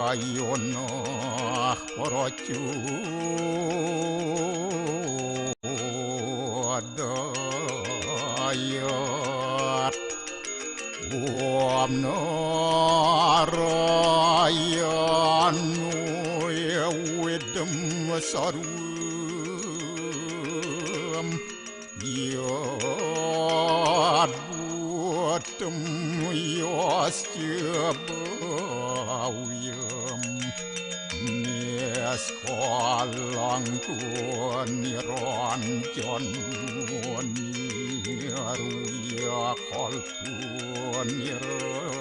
Ayono porocu adayat narayanu yawidam sarum yadbuatam yasyabawiyam Niaskolang niranjan niruya kalpun nirakyata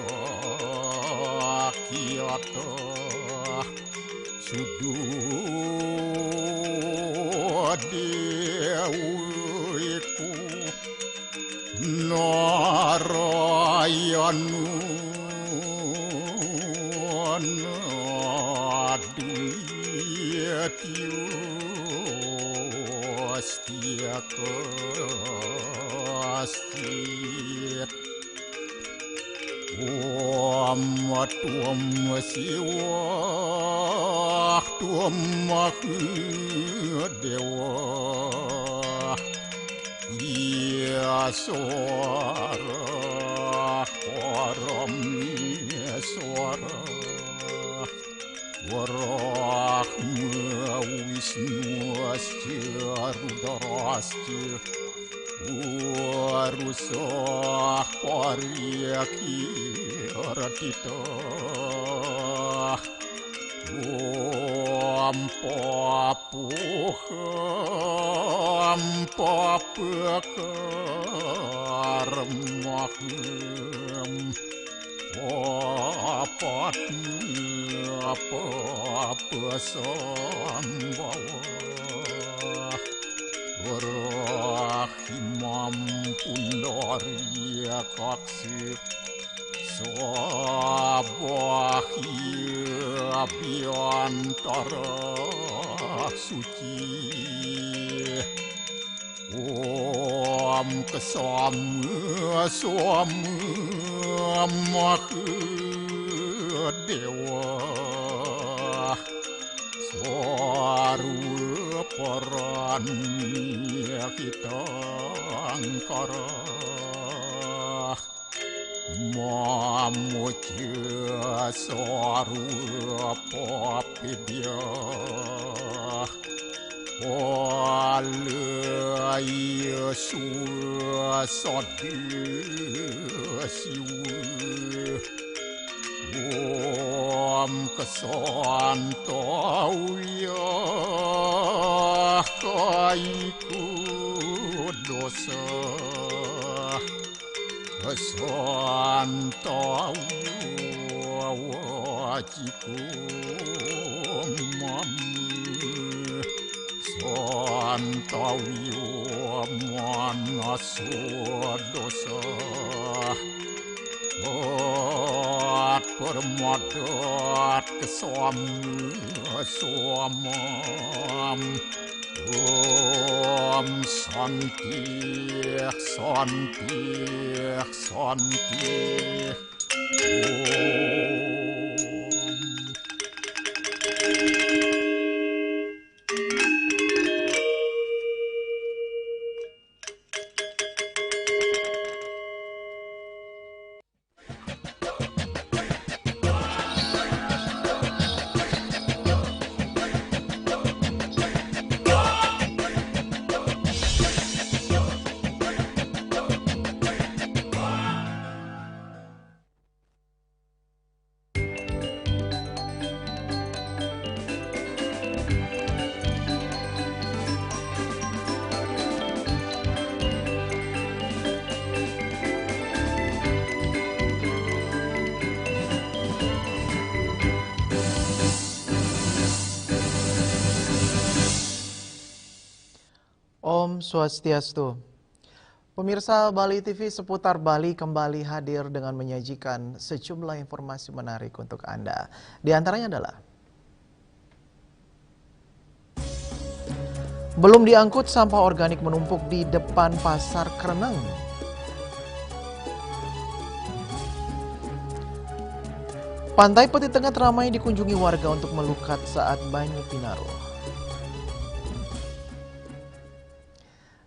sududewiku narayanu Astiat Tuam siwah Tuam dewa Ia suara Koram suara Warahma Wisnu Asya Rudrasya Warusah Paryaki Ratita Ampapuham apa sambawa Rahimam pundaria kaksi Sabahia biantara suci Om kesama dewa Swaru paranya kita angkara Mamuja swaru papidya Walaya suasadi siwa Om kesantauya kaiku dosa kesantauya wajiku mamu santauya manaswa dosa permodat kesamam Om Santi Om Om Swastiastu. Pemirsa Bali TV seputar Bali kembali hadir dengan menyajikan sejumlah informasi menarik untuk Anda. Di antaranya adalah belum diangkut sampah organik menumpuk di depan pasar Kreneng. Pantai Peti Tengah ramai dikunjungi warga untuk melukat saat banyu Pinaro.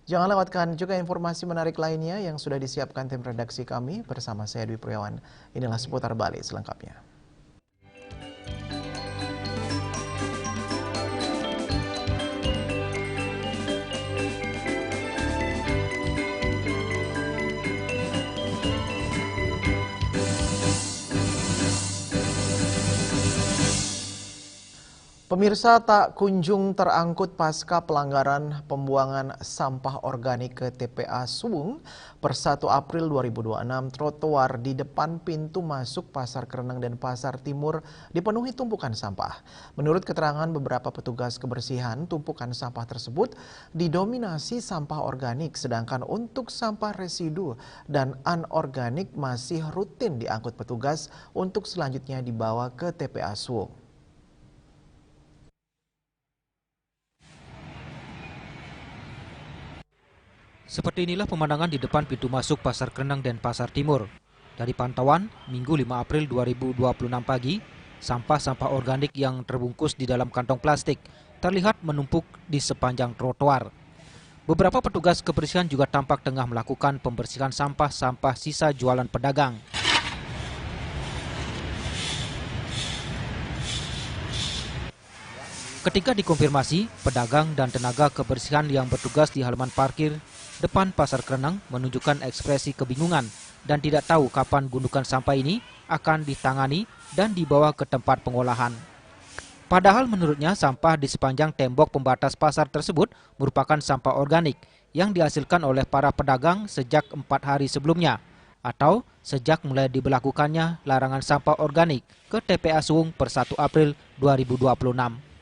Jangan lewatkan juga informasi menarik lainnya yang sudah disiapkan tim redaksi kami bersama saya Dwi Priawan. Inilah Seputar Bali selengkapnya. Pemirsa, tak kunjung terangkut pasca pelanggaran pembuangan sampah organik ke TPA Suwung per 1 April 2026, trotoar di depan pintu masuk Pasar Kereneng dan Pasar Timur dipenuhi tumpukan sampah. Menurut keterangan beberapa petugas kebersihan, tumpukan sampah tersebut didominasi sampah organik, sedangkan untuk sampah residu dan anorganik masih rutin diangkut petugas untuk selanjutnya dibawa ke TPA Suwung. Seperti inilah pemandangan di depan pintu masuk Pasar Kereneng dan Pasar Timur. Dari pantauan, Minggu 5 April 2026 pagi, sampah-sampah organik yang terbungkus di dalam kantong plastik terlihat menumpuk di sepanjang trotoar. Beberapa petugas kebersihan juga tampak tengah melakukan pembersihan sampah-sampah sisa jualan pedagang. Ketika dikonfirmasi, pedagang dan tenaga kebersihan yang bertugas di halaman parkir depan Pasar Kereneng menunjukkan ekspresi kebingungan dan tidak tahu kapan gundukan sampah ini akan ditangani dan dibawa ke tempat pengolahan. Padahal menurutnya sampah di sepanjang tembok pembatas pasar tersebut merupakan sampah organik yang dihasilkan oleh para pedagang sejak 4 hari sebelumnya atau sejak mulai diberlakukannya larangan sampah organik ke TPA Suwung per 1 April 2026.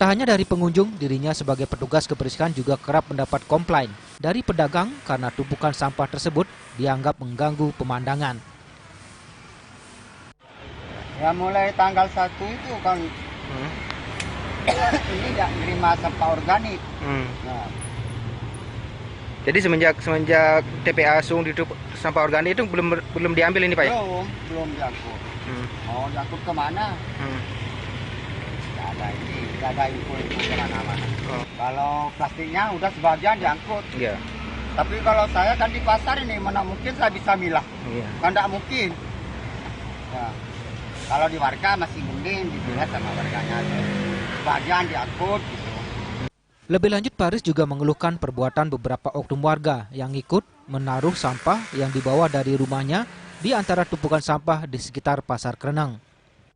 Tak hanya dari pengunjung, dirinya sebagai petugas kebersihan juga kerap mendapat komplain dari pedagang karena tumpukan sampah tersebut dianggap mengganggu pemandangan. Ya mulai tanggal 1 itu kan ini nggak nerima sampah organik. Nah. Jadi semenjak TPA Suwung ditutup sampah organik itu belum diambil ini Pak ya? Belum diangkut. Mau diangkut kemana? Nggak ada info kemana-mana. Kalau plastiknya udah sebagian diangkut. Iya. Tapi kalau saya kan di pasar ini, mana mungkin saya bisa milah. Iya. Kan nggak mungkin. Ya. Kalau di warga masih mending dilihat sama warganya. Sebagian diangkut gitu. Lebih lanjut, Paris juga mengeluhkan perbuatan beberapa oknum warga yang ikut menaruh sampah yang dibawa dari rumahnya di antara tumpukan sampah di sekitar Pasar Kereneng.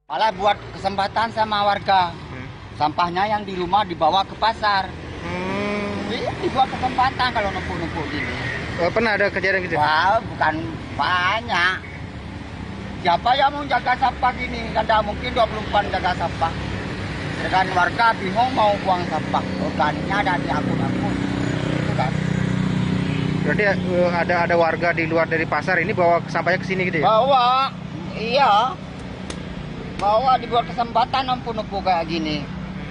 Malah buat kesempatan sama warga. Sampahnya yang di rumah dibawa ke pasar. Iya, dibuat kesempatan kalau numpuk-numpuk gini. Pernah ada kejadian gitu? Wah, bukan banyak. Siapa yang mau jaga sampah gini? Kan tidak mungkin 24 jaga sampah. Sedangkan warga bingung mau buang sampah. Organiknya ada di akun-akun. Itu kan. Berarti ada warga di luar dari pasar ini bawa sampahnya ke sini gitu ya? Bawa, iya. Bawa dibuat kesempatan numpuk-numpuk kayak gini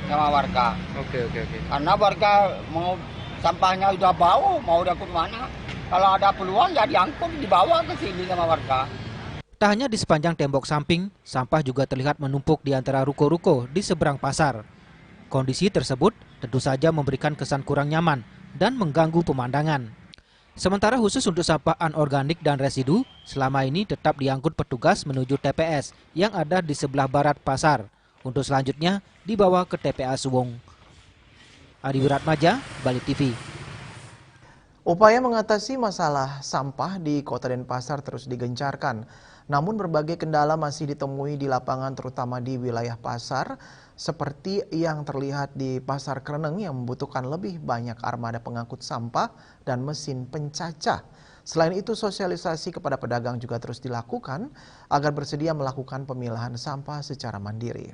sama warga. Oke. Karena warga mau sampahnya udah bau, mau diangkut mana? Kalau ada peluang ya diangkut, dibawa ke sini sama warga. Tak hanya di sepanjang tembok samping, sampah juga terlihat menumpuk di antara ruko-ruko di seberang pasar. Kondisi tersebut tentu saja memberikan kesan kurang nyaman dan mengganggu pemandangan. Sementara khusus untuk sampah anorganik dan residu, selama ini tetap diangkut petugas menuju TPS yang ada di sebelah barat pasar, untuk selanjutnya dibawa ke TPA Suwung. Adi Wiratmaja, Bali TV. Upaya mengatasi masalah sampah di Kota Denpasar terus digencarkan. Namun berbagai kendala masih ditemui di lapangan terutama di wilayah pasar seperti yang terlihat di Pasar Kereneng yang membutuhkan lebih banyak armada pengangkut sampah dan mesin pencacah. Selain itu sosialisasi kepada pedagang juga terus dilakukan agar bersedia melakukan pemilahan sampah secara mandiri.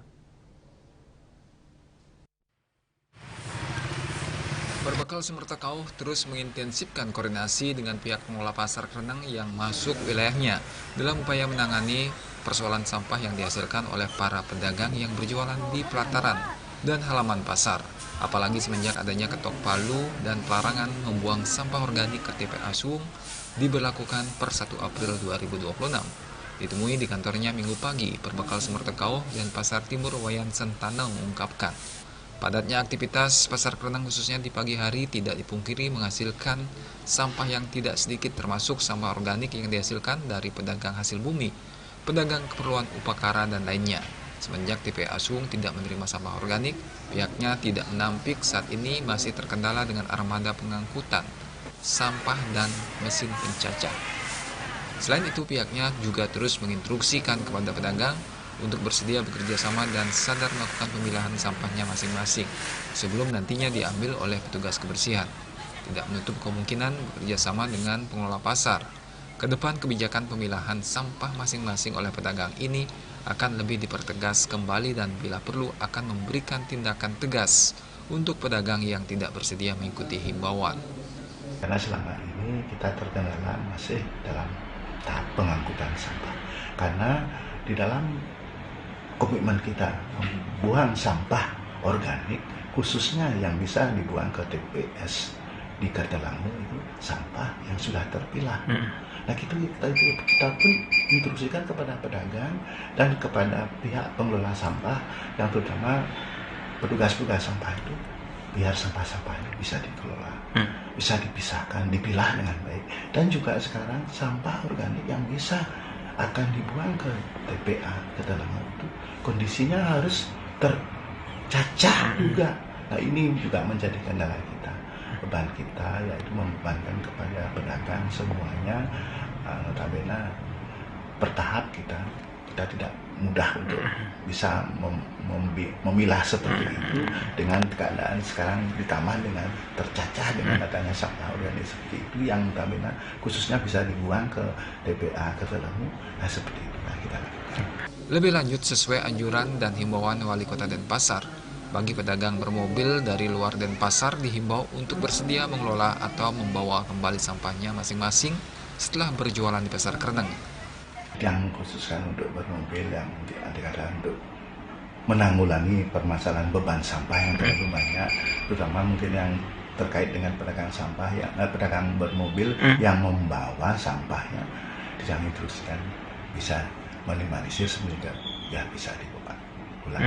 Berbekal sumber Takau terus mengintensifkan koordinasi dengan pihak pengelola Pasar Kereneng yang masuk wilayahnya dalam upaya menangani persoalan sampah yang dihasilkan oleh para pedagang yang berjualan di pelataran dan halaman pasar. Apalagi semenjak adanya ketok palu dan pelarangan membuang sampah organik ke TPA Suwung diberlakukan per 1 April 2026. Ditemui di kantornya Minggu pagi, Perbekal Semertekau dan Pasar Timur Wayan Sentanang mengungkapkan, padatnya aktivitas pasar Kerenang khususnya di pagi hari tidak dipungkiri menghasilkan sampah yang tidak sedikit termasuk sampah organik yang dihasilkan dari pedagang hasil bumi, pedagang keperluan upacara dan lainnya. Semenjak TPA Suwung tidak menerima sampah organik, pihaknya tidak menampik saat ini masih terkendala dengan armada pengangkutan sampah dan mesin pencacah. Selain itu, pihaknya juga terus menginstruksikan kepada pedagang untuk bersedia bekerja sama dan sadar melakukan pemilahan sampahnya masing-masing sebelum nantinya diambil oleh petugas kebersihan. Tidak menutup kemungkinan bekerja sama dengan pengelola pasar. Kedepan kebijakan pemilahan sampah masing-masing oleh pedagang ini akan lebih dipertegas kembali dan bila perlu akan memberikan tindakan tegas untuk pedagang yang tidak bersedia mengikuti himbauan. Karena selama ini kita terkendala masih dalam tahap pengangkutan sampah. Karena di dalam komitmen kita membuang sampah organik, khususnya yang bisa dibuang ke TPS di Kartalangu itu sampah yang sudah terpilah. Nah kita pun instruksikan kepada pedagang dan kepada pihak pengelola sampah yang terutama petugas-petugas sampah itu, biar sampah-sampah itu bisa dikelola, bisa dipisahkan, dipilah dengan baik. Dan juga sekarang sampah organik yang bisa akan dibuang ke TPA Kartalangu itu kondisinya harus tercacah juga. Nah ini juga menjadi kendala kita. Beban kita yaitu membebankan kepada pedagang semuanya, notabene bertahap kita tidak mudah untuk bisa memilah seperti itu dengan keadaan sekarang ditambah dengan tercacah dengan adanya sampah organik seperti itu yang notabene khususnya bisa dibuang ke TPA Kartalangu. Nah seperti itulah kita lakukan. Lebih lanjut, sesuai anjuran dan himbauan Wali Kota Denpasar, bagi pedagang bermobil dari luar Denpasar dihimbau untuk bersedia mengelola atau membawa kembali sampahnya masing-masing setelah berjualan di Pasar Kerenang. Yang khususkan untuk bermobil yang dikatakan untuk menanggulangi permasalahan beban sampah yang terlalu banyak, terutama mungkin yang terkait dengan pedagang sampah yang pedagang bermobil yang membawa sampahnya, diinstruksikan bisa minimalisir sehingga biar bisa dibawa pulang.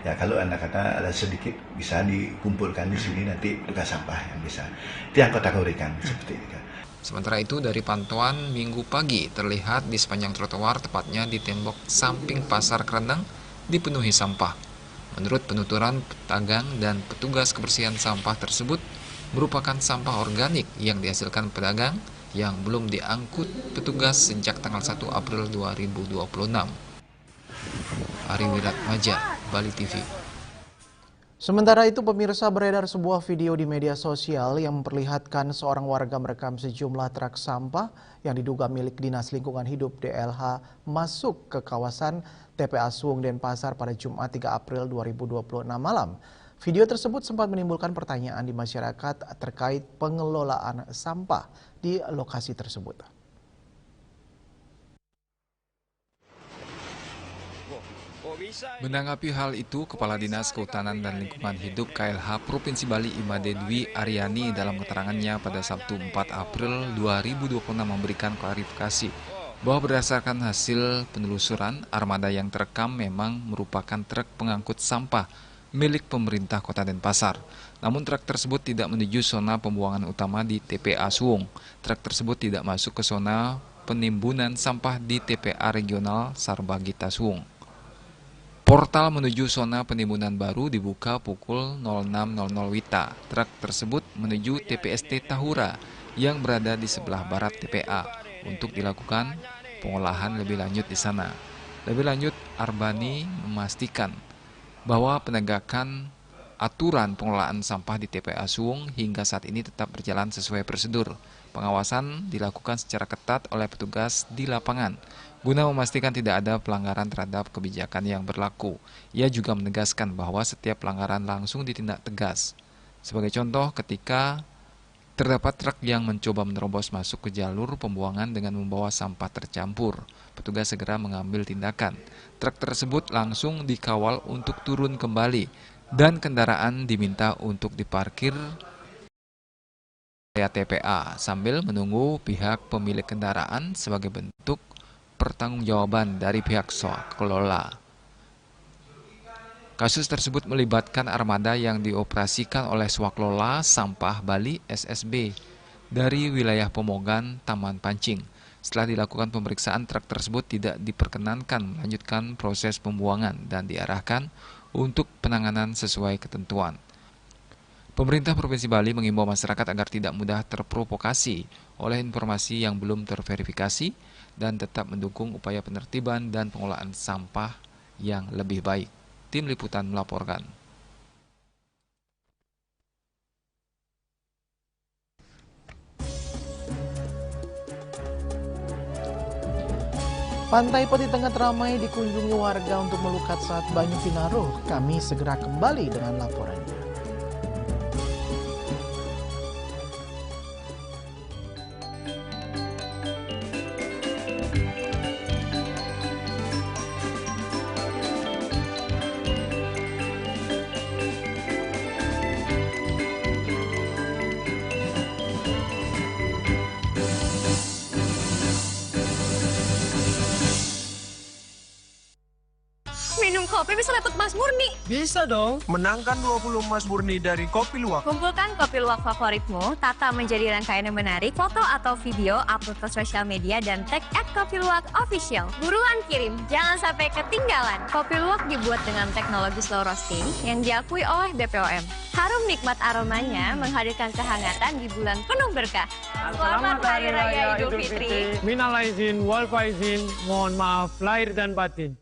Ya kalau Anda kata ada sedikit bisa dikumpulkan di sini nanti petugas sampah yang bisa. Itu yang kategorikan seperti itu. Sementara itu, dari pantauan Minggu pagi terlihat di sepanjang trotoar, tepatnya di tembok samping Pasar Kerenang, dipenuhi sampah. Menurut penuturan pedagang dan petugas kebersihan, sampah tersebut merupakan sampah organik yang dihasilkan pedagang yang belum diangkut petugas sejak tanggal 1 April 2026. Ari Wiratmaja, Bali TV. Sementara itu, pemirsa, beredar sebuah video di media sosial yang memperlihatkan seorang warga merekam sejumlah truk sampah yang diduga milik Dinas Lingkungan Hidup DLH masuk ke kawasan TPA Suwung Denpasar pada Jumat 3 April 2026 malam. Video tersebut sempat menimbulkan pertanyaan di masyarakat terkait pengelolaan sampah di lokasi tersebut. Menanggapi hal itu, Kepala Dinas Kehutanan dan Lingkungan Hidup KLH Provinsi Bali Imade Dwi Aryani dalam keterangannya pada Sabtu 4 April 2026 memberikan klarifikasi bahwa berdasarkan hasil penelusuran, armada yang terekam memang merupakan truk pengangkut sampah milik pemerintah Kota Denpasar. Namun truk tersebut tidak menuju zona pembuangan utama di TPA Suwung. Truk tersebut tidak masuk ke zona penimbunan sampah di TPA Regional Sarbagita Suwung. Portal menuju zona penimbunan baru dibuka pukul 06.00 WITA. Truk tersebut menuju TPST Tahura yang berada di sebelah barat TPA untuk dilakukan pengolahan lebih lanjut di sana. Lebih lanjut, Arbani memastikan bahwa penegakan aturan pengelolaan sampah di TPA Suwung hingga saat ini tetap berjalan sesuai prosedur. Pengawasan dilakukan secara ketat oleh petugas di lapangan guna memastikan tidak ada pelanggaran terhadap kebijakan yang berlaku. Ia juga menegaskan bahwa setiap pelanggaran langsung ditindak tegas. Sebagai contoh, ketika terdapat truk yang mencoba menerobos masuk ke jalur pembuangan dengan membawa sampah tercampur, petugas segera mengambil tindakan. Truk tersebut langsung dikawal untuk turun kembali dan kendaraan diminta untuk diparkir area TPA sambil menunggu pihak pemilik kendaraan sebagai bentuk pertanggungjawaban dari pihak swakelola. Kasus tersebut melibatkan armada yang dioperasikan oleh swakelola sampah Bali SSB dari wilayah Pemogan, Taman Pancing. Setelah dilakukan pemeriksaan, truk tersebut tidak diperkenankan melanjutkan proses pembuangan dan diarahkan untuk penanganan sesuai ketentuan. Pemerintah Provinsi Bali mengimbau masyarakat agar tidak mudah terprovokasi oleh informasi yang belum terverifikasi dan tetap mendukung upaya penertiban dan pengolahan sampah yang lebih baik. Tim Liputan melaporkan. Pantai Peti Tengah ramai dikunjungi warga untuk melukat saat banyu Pinaruh. Kami segera kembali dengan laporannya. Minum kopi bisa dapat emas murni. Bisa dong. Menangkan 20 emas murni dari Kopi Luwak. Kumpulkan kopi luwak favoritmu, tata menjadi rangkaian yang menarik, foto atau video, upload ke sosial media, dan tag @kopiluwak_official. Buruan kirim, jangan sampai ketinggalan. Kopi luwak dibuat dengan teknologi slow roasting yang diakui oleh BPOM. Harum nikmat aromanya menghadirkan kehangatan di bulan penuh berkah. Selamat Hari Raya Idul Fitri. Minal aizin, wal faizin, mohon maaf lahir dan batin.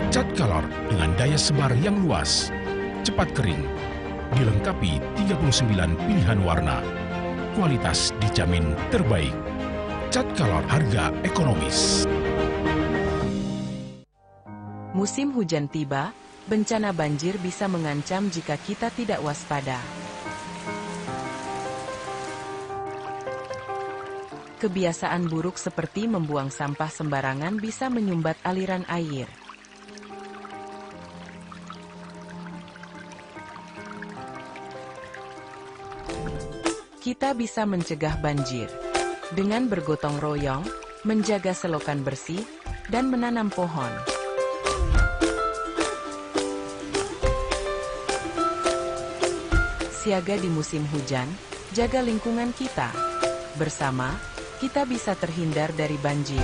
Cat Color dengan daya sebar yang luas, cepat kering, dilengkapi 39 pilihan warna. Kualitas dijamin terbaik. Cat Color, harga ekonomis. Musim hujan tiba, bencana banjir bisa mengancam jika kita tidak waspada. Kebiasaan buruk seperti membuang sampah sembarangan bisa menyumbat aliran air. Kita bisa mencegah banjir dengan bergotong royong, menjaga selokan bersih, dan menanam pohon. Siaga di musim hujan, jaga lingkungan kita. Bersama, kita bisa terhindar dari banjir.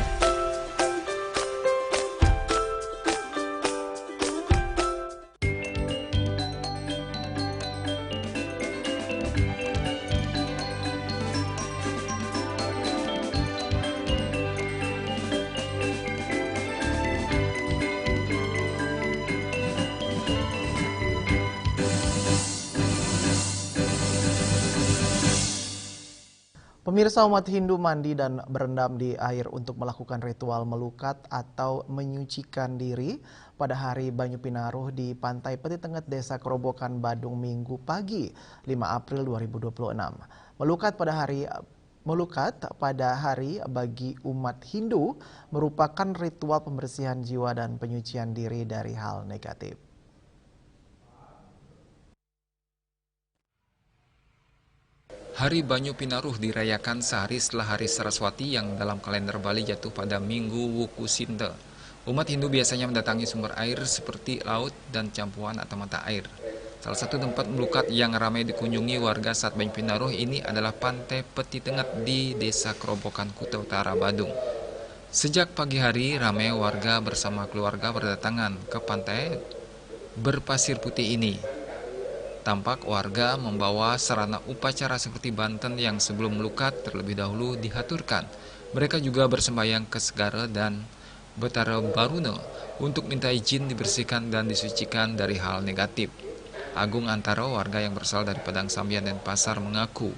Pemirsa, umat Hindu mandi dan berendam di air untuk melakukan ritual melukat atau menyucikan diri pada hari Banyu Pinaruh di Pantai Peti Tengah, Desa Kerobokan, Badung, Minggu pagi 5 April 2026. Melukat pada hari bagi umat Hindu merupakan ritual pembersihan jiwa dan penyucian diri dari hal negatif. Hari Banyu Pinaruh dirayakan sehari setelah Hari Saraswati yang dalam kalender Bali jatuh pada Minggu Wukusinte. Umat Hindu biasanya mendatangi sumber air seperti laut dan campuran atau mata air. Salah satu tempat melukat yang ramai dikunjungi warga saat Banyu Pinaruh ini adalah Pantai Peti Tengah di Desa Kerobokan, Kuta Utara, Badung. Sejak pagi hari, ramai warga bersama keluarga berdatangan ke pantai berpasir putih ini. Tampak warga membawa sarana upacara seperti banten yang sebelum melukat terlebih dahulu dihaturkan. Mereka juga bersembahyang ke Segara dan Betara Baruna untuk minta izin dibersihkan dan disucikan dari hal negatif. Agung Antara, warga yang berasal dari Padang Sambian dan Pasar, mengaku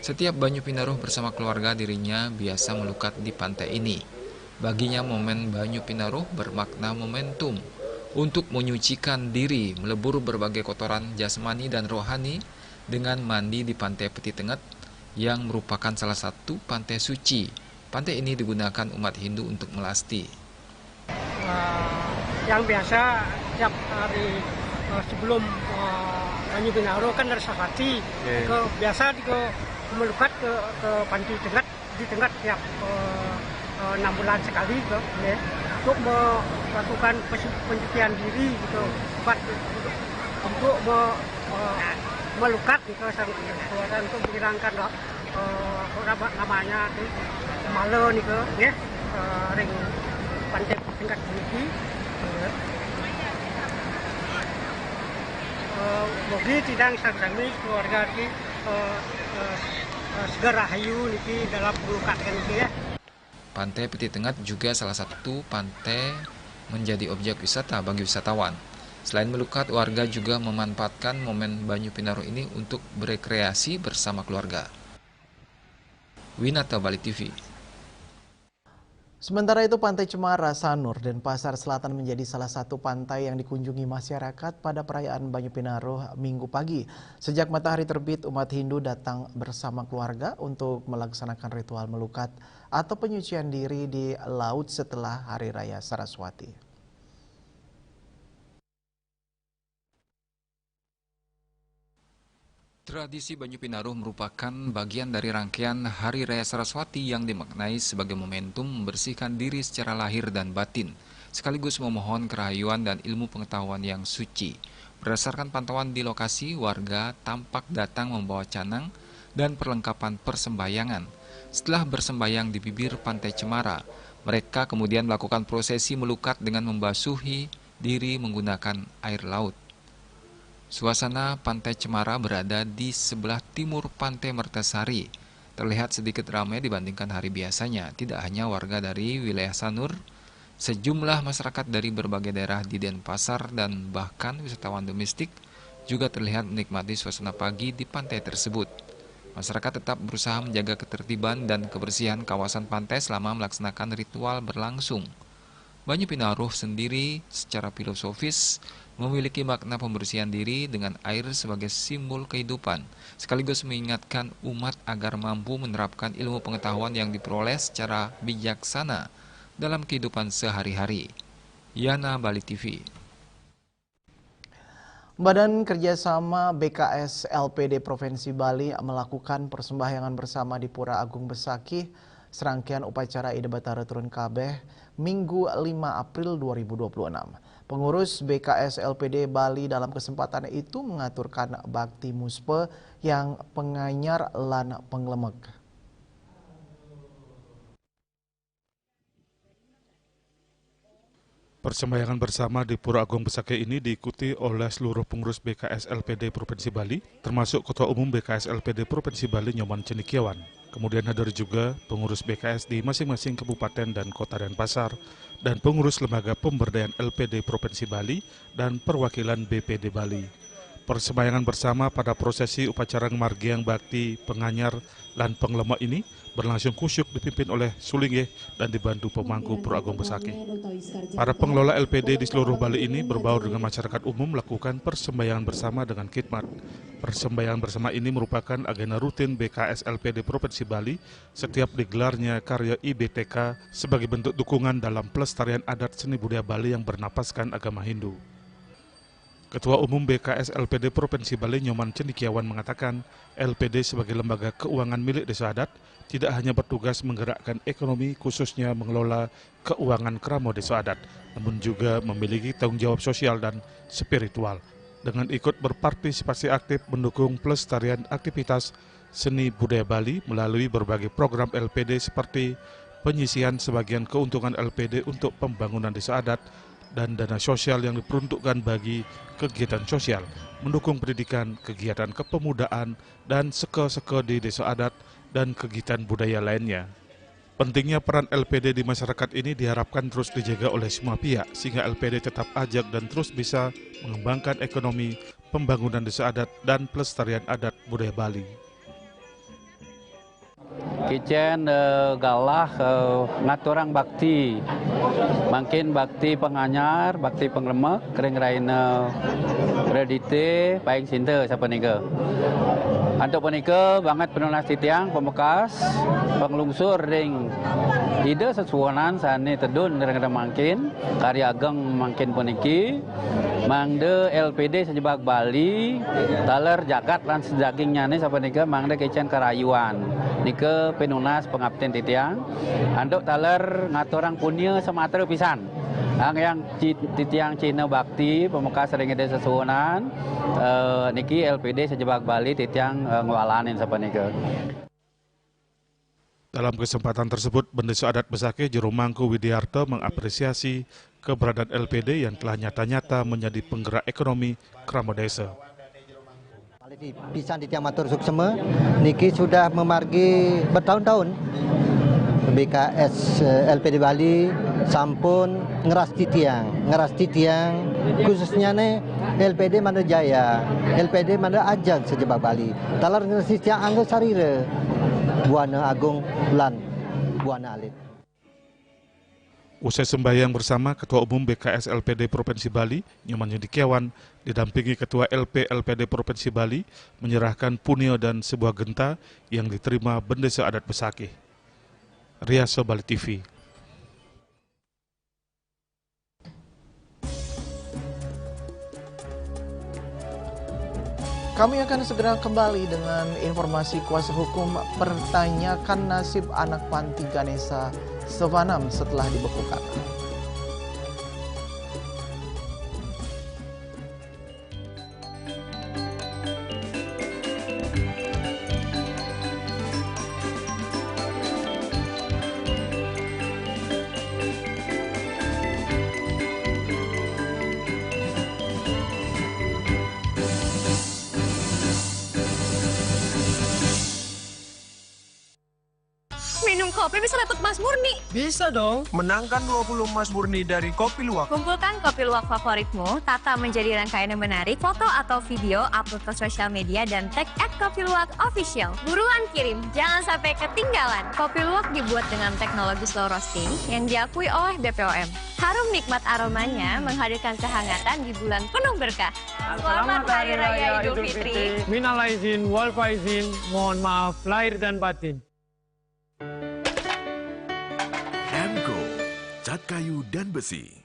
setiap Banyu Pinaruh bersama keluarga dirinya biasa melukat di pantai ini. Baginya momen Banyu Pinaruh bermakna momentum untuk menyucikan diri, melebur berbagai kotoran jasmani dan rohani dengan mandi di Pantai Peti Tengah yang merupakan salah satu pantai suci. Pantai ini digunakan umat Hindu untuk melasti. Yang biasa tiap hari sebelum Banyu Pinaruh kan dari Saraswati, biasa melukat ke Pantai Tengah di tengah tiap 6 bulan sekali ya, untuk melakukan pencucian diri gitu, untuk melukat gitu, untuk menghilangkan namanya malu nih ya, ring pantai tingkat tinggi. Mogi tidak sami keluarga di segera hayu niki dalam pelukatan niki ya. Pantai Peti Tengah juga salah satu pantai menjadi objek wisata bagi wisatawan. Selain melukat, warga juga memanfaatkan momen Banyu Pinaruh ini untuk berekreasi bersama keluarga. Winata, Bali TV. Sementara itu, Pantai Cemara, Sanur, dan Pasar Selatan menjadi salah satu pantai yang dikunjungi masyarakat pada perayaan Banyu Pinaruh Minggu pagi. Sejak matahari terbit, umat Hindu datang bersama keluarga untuk melaksanakan ritual melukat atau penyucian diri di laut setelah Hari Raya Saraswati. Tradisi Banyu Pinaruh merupakan bagian dari rangkaian Hari Raya Saraswati yang dimaknai sebagai momentum membersihkan diri secara lahir dan batin, sekaligus memohon kerahayuan dan ilmu pengetahuan yang suci. Berdasarkan pantauan di lokasi, warga tampak datang membawa canang dan perlengkapan persembahyangan. Setelah bersembayang di bibir Pantai Cemara, mereka kemudian melakukan prosesi melukat dengan membasuhi diri menggunakan air laut. Suasana Pantai Cemara berada di sebelah timur Pantai Mertasari. Terlihat sedikit ramai dibandingkan hari biasanya. Tidak hanya warga dari wilayah Sanur, sejumlah masyarakat dari berbagai daerah di Denpasar dan bahkan wisatawan domestik juga terlihat menikmati suasana pagi di pantai tersebut. Masyarakat tetap berusaha menjaga ketertiban dan kebersihan kawasan pantai selama melaksanakan ritual berlangsung. Banyu Pinaruh sendiri secara filosofis memiliki makna pembersihan diri dengan air sebagai simbol kehidupan, sekaligus mengingatkan umat agar mampu menerapkan ilmu pengetahuan yang diperoleh secara bijaksana dalam kehidupan sehari-hari. Yana, Bali TV. Badan Kerjasama BKS LPD Provinsi Bali melakukan persembahyangan bersama di Pura Agung Besakih, serangkaian upacara Ida Batara Turun Kabeh, Minggu 5 April 2026. Pengurus BKS LPD Bali dalam kesempatan itu mengaturkan bakti muspe yang penganyar lan penglemek. Persembahyangan bersama di Pura Agung Besakih ini diikuti oleh seluruh pengurus BKS LPD Provinsi Bali, termasuk Ketua Umum BKS LPD Provinsi Bali Nyoman Cendekiawan. Kemudian hadir juga pengurus BKS di masing-masing kabupaten dan kota Denpasar, dan pengurus lembaga pemberdayaan LPD Provinsi Bali dan perwakilan BPD Bali. Persembahyangan bersama pada prosesi upacara Margiang Bakti Penganyar lan Penglemek ini berlangsung khusyuk dipimpin oleh Sulinggih dan dibantu pemangku Pura Agung Besakih. Para pengelola LPD di seluruh Bali ini berbaur dengan masyarakat umum melakukan persembahyangan bersama dengan khidmat. Persembahyangan bersama ini merupakan agenda rutin BKS LPD Provinsi Bali setiap digelarnya karya IBTK sebagai bentuk dukungan dalam pelestarian adat seni budaya Bali yang bernapaskan agama Hindu. Ketua Umum BKS LPD Provinsi Bali Nyoman Cendekiawan mengatakan LPD sebagai lembaga keuangan milik desa adat tidak hanya bertugas menggerakkan ekonomi khususnya mengelola keuangan Kramo desa adat, namun juga memiliki tanggung jawab sosial dan spiritual dengan ikut berpartisipasi aktif mendukung pelestarian aktivitas seni budaya Bali melalui berbagai program LPD seperti penyisihan sebagian keuntungan LPD untuk pembangunan desa adat dan dana sosial yang diperuntukkan bagi kegiatan sosial, mendukung pendidikan, kegiatan kepemudaan, dan seke-seke di desa adat, dan kegiatan budaya lainnya. Pentingnya peran LPD di masyarakat ini diharapkan terus dijaga oleh semua pihak, sehingga LPD tetap ajak dan terus bisa mengembangkan ekonomi, pembangunan desa adat, dan pelestarian adat budaya Bali. Kicen galah ngaturang bakti, makin bakti penganyar, bakti penglemek, kering rain kredite, paling cinta siapa nika. Untuk penika banget penulis titiang, pembekas, penglungsur ring ide sesuanan sani tedun kadang-kadang makin karya ageng makin peniki Mangde LPD sejebak Bali, taler jagat lan sedagingnya nih sampai nika mangde kecen kerayuan. Nika penunas pengabten titiang. Andok taler ngatorang punya Sumatera pisan. Yang titiang Cina Bakti, pemuka sering ada sesuunan, niki LPD sejebak Bali titiang ngwalanin sampai nika. Dalam kesempatan tersebut, Bendeso Adat Besake Jero Mangku Widiarto mengapresiasi keberadaan LPD yang telah nyata-nyata menjadi penggerak ekonomi Kramo Desa. Pisan di tiang matur suksema, niki sudah memargi bertahun-tahun. BKS LPD Bali sampun ngerasti tiang khususnya nih LPD Manda Jaya, LPD Manda Ajag sejebak Bali. Talar ngerasti tiang anggo sarire. Buana Agung lan Buana Alit. Usai sembahyang bersama Ketua Umum BKS LPD Provinsi Bali, Nyoman Cendekiawan, didampingi Ketua LPD Provinsi Bali, menyerahkan punio dan sebuah genta yang diterima Bendeso Adat Besake. Riaso Bali TV. Kami akan segera kembali dengan informasi kuasa hukum pertanyakan nasib anak panti Ganesha Sevanam setelah dibekukan. Minum kopi bisa dapat emas murni. Bisa dong, menangkan 20 emas murni dari Kopi Luwak. Kumpulkan kopi luwak favoritmu, tata menjadi rangkaian yang menarik, foto atau video, upload ke sosial media, dan tag @kopiluwak_official. Buruan kirim, jangan sampai ketinggalan. Kopi luwak dibuat dengan teknologi slow roasting yang diakui oleh BPOM. Harum nikmat aromanya menghadirkan kehangatan di bulan penuh berkah. Selamat Hari Raya Idul Fitri. Minal aizin, wal faizin, mohon maaf lahir dan batin. Emco, cat kayu dan besi.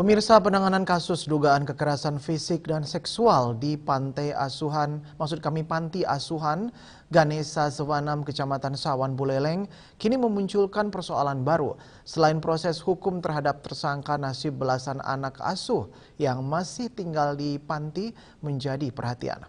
Pemirsa, penanganan kasus dugaan kekerasan fisik dan seksual di Panti Asuhan Ganesha Sevanam, Kecamatan Sawan Buleleng, kini memunculkan persoalan baru. Selain proses hukum terhadap tersangka, nasib belasan anak asuh yang masih tinggal di panti menjadi perhatian.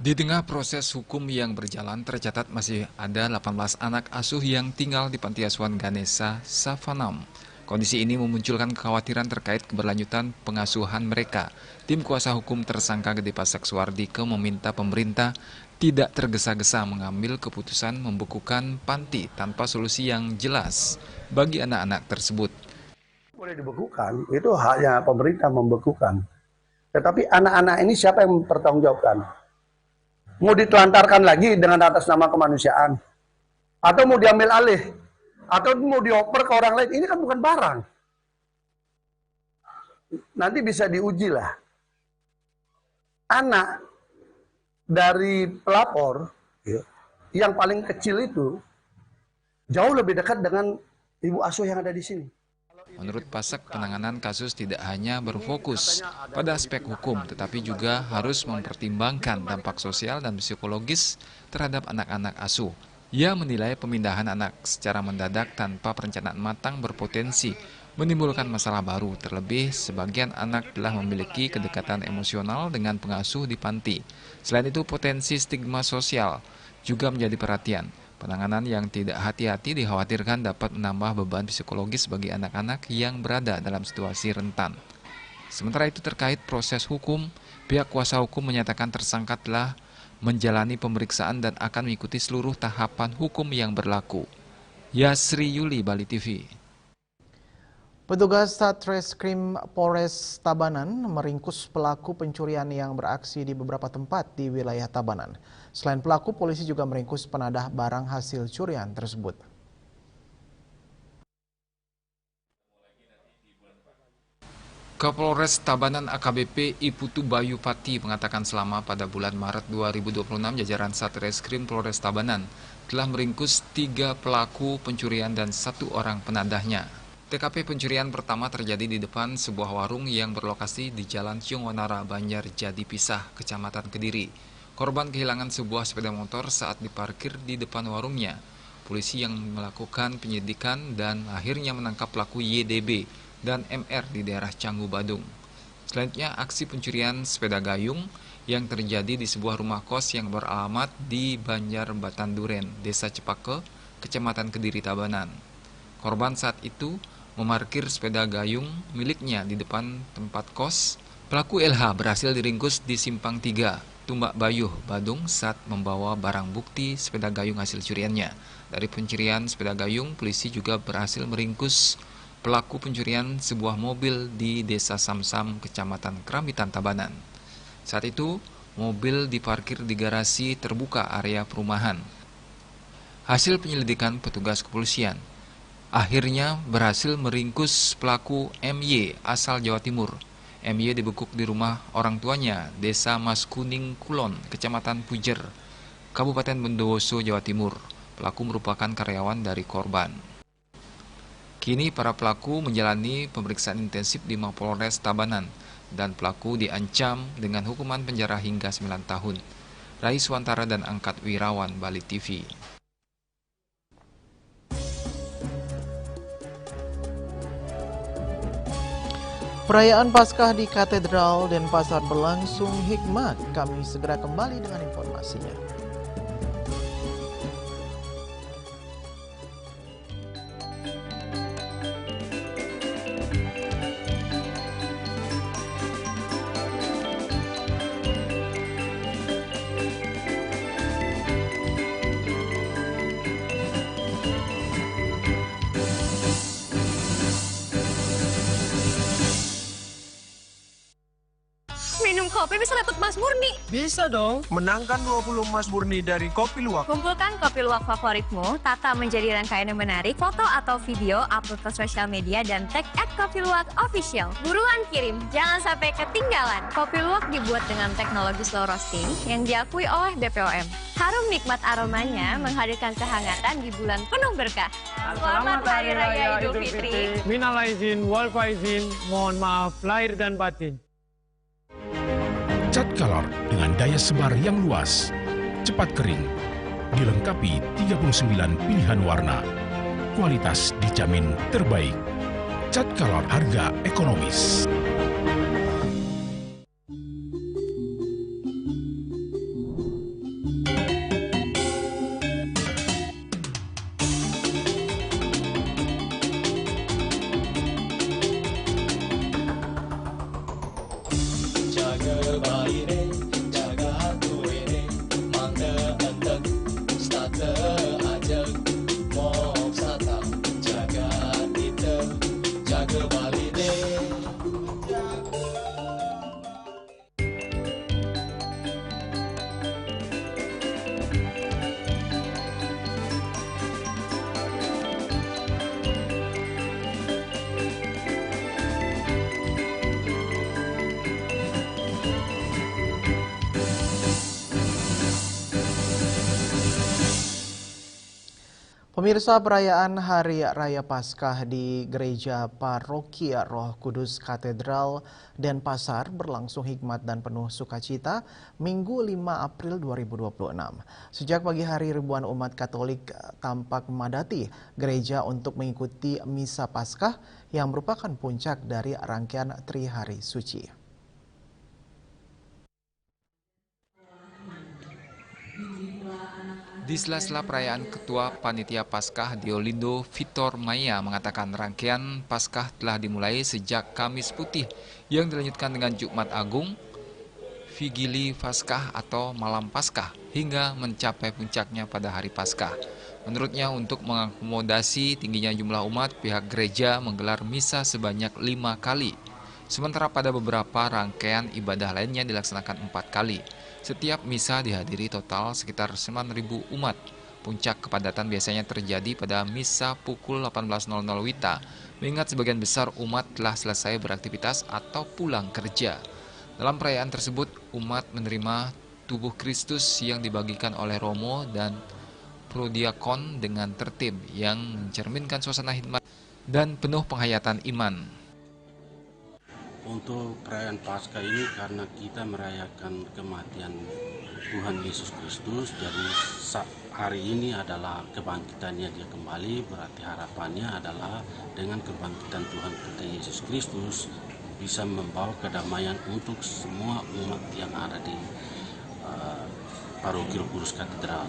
Di tengah proses hukum yang berjalan, tercatat masih ada 18 anak asuh yang tinggal di Panti Asuhan Ganesha Sevanam. Kondisi ini memunculkan kekhawatiran terkait keberlanjutan pengasuhan mereka. Tim kuasa hukum tersangka Gede Pasek Suardike meminta pemerintah tidak tergesa-gesa mengambil keputusan membekukan panti tanpa solusi yang jelas bagi anak-anak tersebut. Boleh dibekukan, itu haknya pemerintah membekukan. Tetapi anak-anak ini siapa yang mempertanggungjawabkan? Mau ditelantarkan lagi dengan atas nama kemanusiaan, atau mau diambil alih, atau mau dioper ke orang lain, ini kan bukan barang. Nanti bisa diuji lah. Anak dari pelapor, yang paling kecil itu, jauh lebih dekat dengan ibu asuh yang ada di sini. Menurut Pasek, penanganan kasus tidak hanya berfokus pada aspek hukum, tetapi juga harus mempertimbangkan dampak sosial dan psikologis terhadap anak-anak asuh. Ia menilai pemindahan anak secara mendadak tanpa perencanaan matang berpotensi menimbulkan masalah baru. Terlebih, sebagian anak telah memiliki kedekatan emosional dengan pengasuh di panti. Selain itu, potensi stigma sosial juga menjadi perhatian. Penanganan yang tidak hati-hati dikhawatirkan dapat menambah beban psikologis bagi anak-anak yang berada dalam situasi rentan. Sementara itu, terkait proses hukum, pihak kuasa hukum menyatakan tersangka telah menjalani pemeriksaan dan akan mengikuti seluruh tahapan hukum yang berlaku. Yasri Yuli, Bali TV. Petugas Satreskrim Polres Tabanan meringkus pelaku pencurian yang beraksi di beberapa tempat di wilayah Tabanan. Selain pelaku, polisi juga meringkus penadah barang hasil curian tersebut. Kapolres Tabanan AKBP Iputu Bayu Pati mengatakan selama pada bulan Maret 2026 jajaran Satreskrim Polres Tabanan telah meringkus 3 pelaku pencurian dan 1 orang penadahnya. TKP pencurian pertama terjadi di depan sebuah warung yang berlokasi di Jalan Ciongwanara, Banjar Jadi Pisah, Kecamatan Kediri. Korban kehilangan sebuah sepeda motor saat diparkir di depan warungnya. Polisi yang melakukan penyidikan dan akhirnya menangkap pelaku YDB dan MR di daerah Canggu, Badung. Selanjutnya, aksi pencurian sepeda gayung yang terjadi di sebuah rumah kos yang beralamat di Banjar Batanduren, Desa Cepake, Kecamatan Kediri, Tabanan. Korban saat itu memarkir sepeda gayung miliknya di depan tempat kos. Pelaku LH berhasil diringkus di Simpang 3, Tumbak Bayuh, Badung saat membawa barang bukti sepeda gayung hasil curiannya. Dari pencurian sepeda gayung, polisi juga berhasil meringkus pelaku pencurian sebuah mobil di Desa Samsam, Kecamatan Keramitan, Tabanan. Saat itu, mobil diparkir di garasi terbuka area perumahan. Hasil penyelidikan petugas kepolisian akhirnya berhasil meringkus pelaku MY asal Jawa Timur. MY dibekuk di rumah orang tuanya, Desa Mas Kuning Kulon, Kecamatan Pujer, Kabupaten Bondowoso, Jawa Timur. Pelaku merupakan karyawan dari korban. Kini para pelaku menjalani pemeriksaan intensif di Mapolres Tabanan dan pelaku diancam dengan hukuman penjara hingga 9 tahun. Rai Swantara dan Angkat Wirawan, Bali TV. Perayaan Paskah di Katedral Denpasar berlangsung hikmat. Kami segera kembali dengan informasinya. Minum kopi bisa dapat emas murni. Bisa dong. Menangkan 20 emas murni dari Kopi Luwak. Kumpulkan kopi luwak favoritmu, tata menjadi rangkaian yang menarik, foto atau video, upload ke sosial media, dan tag @kopiluwakofficial. Buruan kirim, jangan sampai ketinggalan. Kopi luwak dibuat dengan teknologi slow roasting yang diakui oleh BPOM. Harum nikmat aromanya menghadirkan kehangatan di bulan penuh berkah. Selamat Hari Raya Idul Fitri. Minal aizin, wal faizin, mohon maaf lahir dan batin. Cat Color dengan daya sebar yang luas, cepat kering, dilengkapi 39 pilihan warna. Kualitas dijamin terbaik. Cat Color harga ekonomis. Pemirsa, perayaan Hari Raya Paskah di Gereja Parokia Roh Kudus Katedral Denpasar berlangsung hikmat dan penuh sukacita Minggu 5 April 2026. Sejak pagi hari ribuan umat Katolik tampak memadati gereja untuk mengikuti Misa Paskah yang merupakan puncak dari rangkaian Trihari Suci. Di sela-sela perayaan Ketua Panitia Paskah Diolindo Vitor Maya mengatakan rangkaian Paskah telah dimulai sejak Kamis Putih yang dilanjutkan dengan Jumat Agung, Vigili Paskah atau Malam Paskah hingga mencapai puncaknya pada hari Paskah. Menurutnya untuk mengakomodasi tingginya jumlah umat, pihak gereja menggelar misa sebanyak 5 kali. Sementara pada beberapa rangkaian ibadah lainnya dilaksanakan 4 kali. Setiap misa dihadiri total sekitar 9.000 umat. Puncak kepadatan biasanya terjadi pada misa pukul 18.00 WITA, mengingat sebagian besar umat telah selesai beraktivitas atau pulang kerja. Dalam perayaan tersebut, umat menerima tubuh Kristus yang dibagikan oleh Romo dan Prodiakon dengan tertib yang mencerminkan suasana hikmat dan penuh penghayatan iman. Untuk perayaan Paskah ini karena kita merayakan kematian Tuhan Yesus Kristus, jadi hari ini adalah kebangkitannya dia kembali, berarti harapannya adalah dengan kebangkitan Tuhan kita Yesus Kristus bisa membawa kedamaian untuk semua umat yang ada di Parokia Roh Kudus Katedral.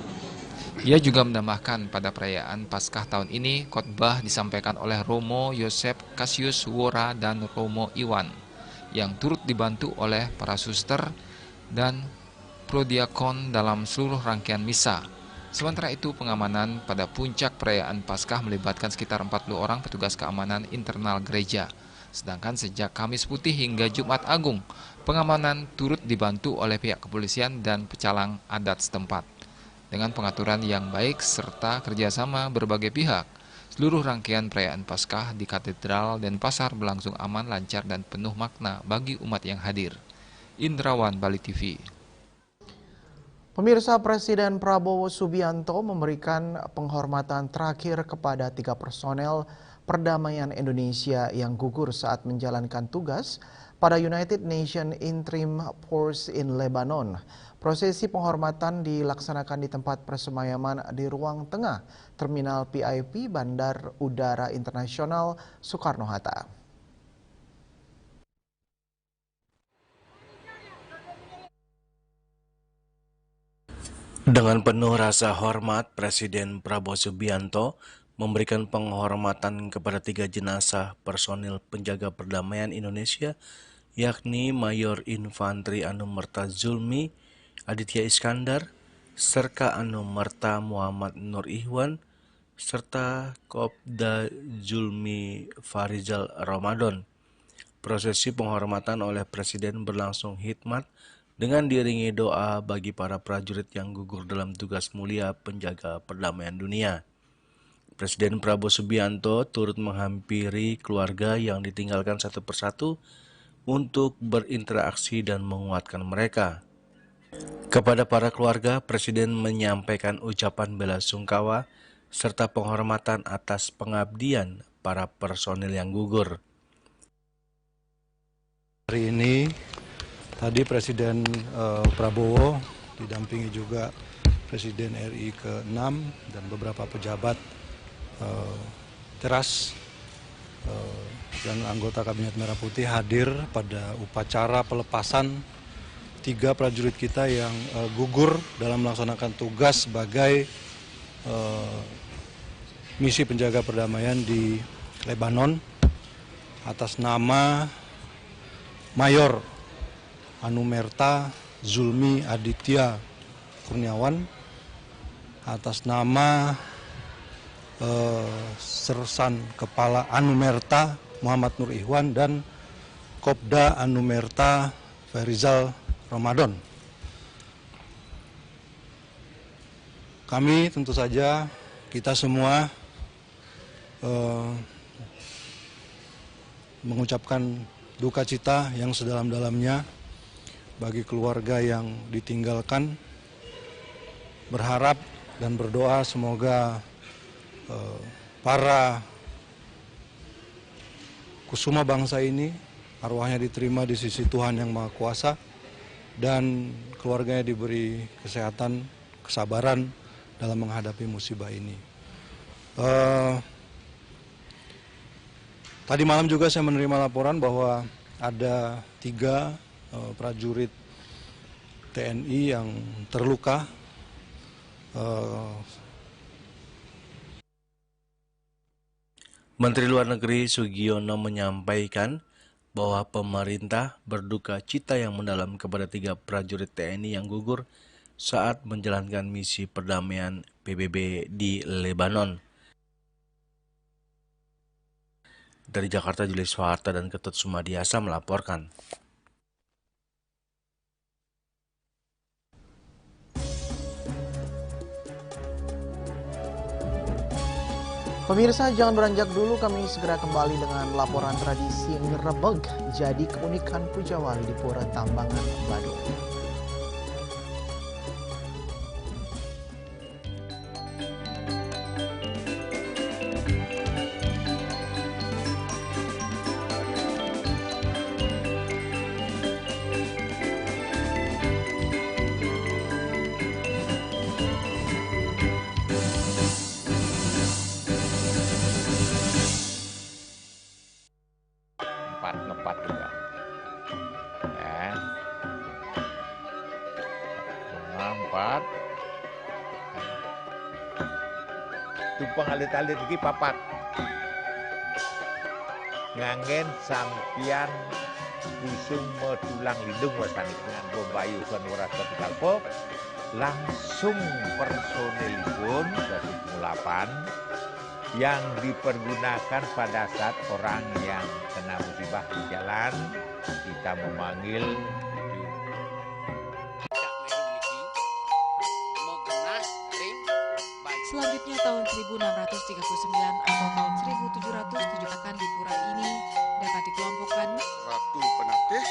Ia juga menambahkan pada perayaan Paskah tahun ini khotbah disampaikan oleh Romo Yosef Cassius Wora dan Romo Iwan yang turut dibantu oleh para suster dan prodiakon dalam seluruh rangkaian misa. Sementara itu pengamanan pada puncak perayaan Paskah melibatkan sekitar 40 orang petugas keamanan internal gereja. Sedangkan sejak Kamis Putih hingga Jumat Agung, pengamanan turut dibantu oleh pihak kepolisian dan pecalang adat setempat. Dengan pengaturan yang baik serta kerjasama berbagai pihak, seluruh rangkaian perayaan Paskah di Katedral Denpasar berlangsung aman, lancar, dan penuh makna bagi umat yang hadir. Indrawan, Bali TV. Pemirsa, Presiden Prabowo Subianto memberikan penghormatan terakhir kepada 3 personel perdamaian Indonesia yang gugur saat menjalankan tugas pada United Nations Interim Force in Lebanon. Prosesi penghormatan dilaksanakan di tempat persemayaman di ruang tengah Terminal PIP Bandar Udara Internasional Soekarno-Hatta. Dengan penuh rasa hormat, Presiden Prabowo Subianto memberikan penghormatan kepada 3 jenazah personil penjaga perdamaian Indonesia, yakni Mayor Infantri Anumerta Zulmi Aditya Iskandar, Serka Anumerta Muhammad Nur Ihwan, serta Kopda Zulmi Farizal Ramadan. Prosesi penghormatan oleh Presiden berlangsung hikmat dengan diiringi doa bagi para prajurit yang gugur dalam tugas mulia penjaga perdamaian dunia. Presiden Prabowo Subianto turut menghampiri keluarga yang ditinggalkan satu persatu untuk berinteraksi dan menguatkan mereka. Kepada para keluarga, Presiden menyampaikan ucapan bela sungkawa serta penghormatan atas pengabdian para personil yang gugur. Hari ini, tadi Presiden Prabowo didampingi juga Presiden RI ke-6 dan beberapa pejabat teras dan anggota Kabinet Merah Putih hadir pada upacara pelepasan 3 prajurit kita yang gugur dalam melaksanakan tugas sebagai misi penjaga perdamaian di Lebanon atas nama Mayor Anumerta Zulmi Aditya Kurniawan, atas nama Sersan Kepala Anumerta Muhammad Nur Ihwan, dan Kopda Anumerta Farizal Ramadan. Kami tentu saja, kita semua mengucapkan duka cita yang sedalam-dalamnya bagi keluarga yang ditinggalkan, berharap dan berdoa semoga para kusuma bangsa ini arwahnya diterima di sisi Tuhan Yang Maha Kuasa dan keluarganya diberi kesehatan, kesabaran dalam menghadapi musibah ini. Tadi malam juga saya menerima laporan bahwa ada 3 prajurit TNI yang terluka. Menteri Luar Negeri Sugiono menyampaikan bahwa pemerintah berduka cita yang mendalam kepada 3 prajurit TNI yang gugur saat menjalankan misi perdamaian PBB di Lebanon. Dari Jakarta, Julius Soeharto dan Ketut Sumadiasa melaporkan. Pemirsa, jangan beranjak dulu, kami segera kembali dengan laporan tradisi ngerebeg jadi keunikan Pujawali di Pura Tambangan, Badung. Ngepat juga ya, bunga 4 tumpang alit-alit lagi papat ngangen sampian busung metulang lindung wasani dengan bombayu sonora kalpo langsung personelipun dari 8 yang dipergunakan pada saat orang yang kena musibah di jalan, kita memanggil Selanjutnya tahun 1639 atau tahun 1707 akan di pura ini dapat dikelompokkan Ratu Penatih,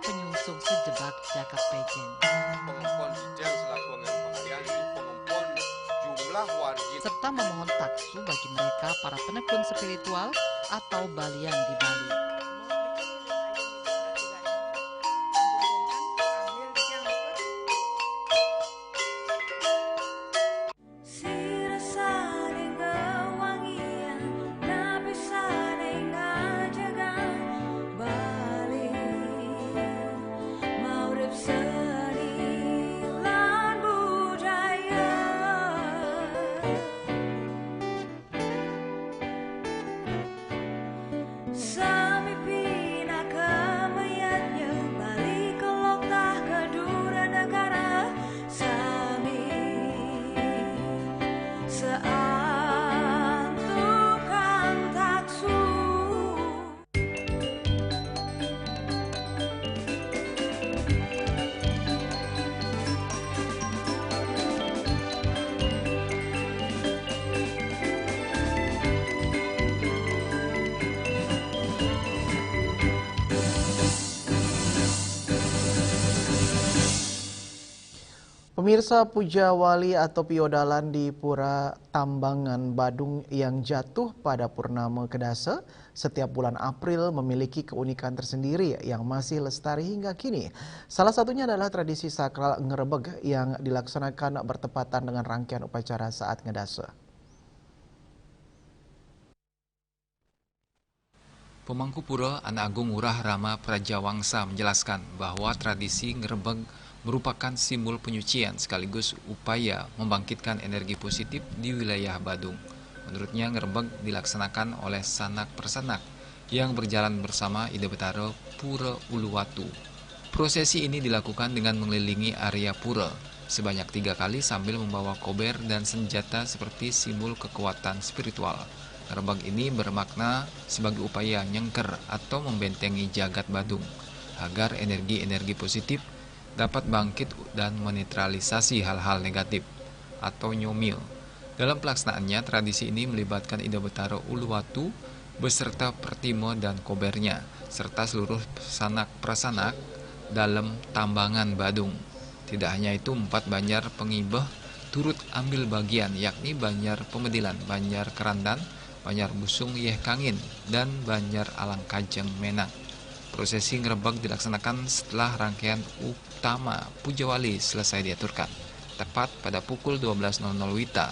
penyungsung sejebak Jakab Pejen, pengempon Dijen selaku pengembalian di pengempon jumlah warga, serta memohon taksu bagi mereka para penekun spiritual atau balian di Bali. Pemirsa, Pujawali atau Piodalan di Pura Tambangan Badung yang jatuh pada Purnama Kedasa setiap bulan April memiliki keunikan tersendiri yang masih lestari hingga kini. Salah satunya adalah tradisi sakral ngerebeg yang dilaksanakan bertepatan dengan rangkaian upacara saat ngedasa. Pemangku Pura Anak Agung Ngurah Rama Prajawangsa menjelaskan bahwa tradisi ngerebeg merupakan simbol penyucian sekaligus upaya membangkitkan energi positif di wilayah Badung. Menurutnya, ngerebeg dilaksanakan oleh sanak persanak yang berjalan bersama Ida Betara Pura Uluwatu. Prosesi ini dilakukan dengan mengelilingi area pura sebanyak 3 kali sambil membawa kober dan senjata seperti simbol kekuatan spiritual. Ngerebeg ini bermakna sebagai upaya nyengker atau membentengi jagat Badung agar energi-energi positif dapat bangkit dan menetralisasi hal-hal negatif atau nyomil. Dalam pelaksanaannya, tradisi ini melibatkan Ida Betara Uluwatu beserta pertimo dan kobernya, serta seluruh sanak prasanak dalam Tambangan Badung. Tidak hanya itu, 4 banjar pengibeh turut ambil bagian, yakni Banjar Pemedilan, Banjar Kerandan, Banjar Busung Yeh Kangin, dan Banjar Alang Kajeng Menang. Prosesi ngerebek dilaksanakan setelah rangkaian utama Puja Wali selesai diaturkan, tepat pada pukul 12.00 WITA.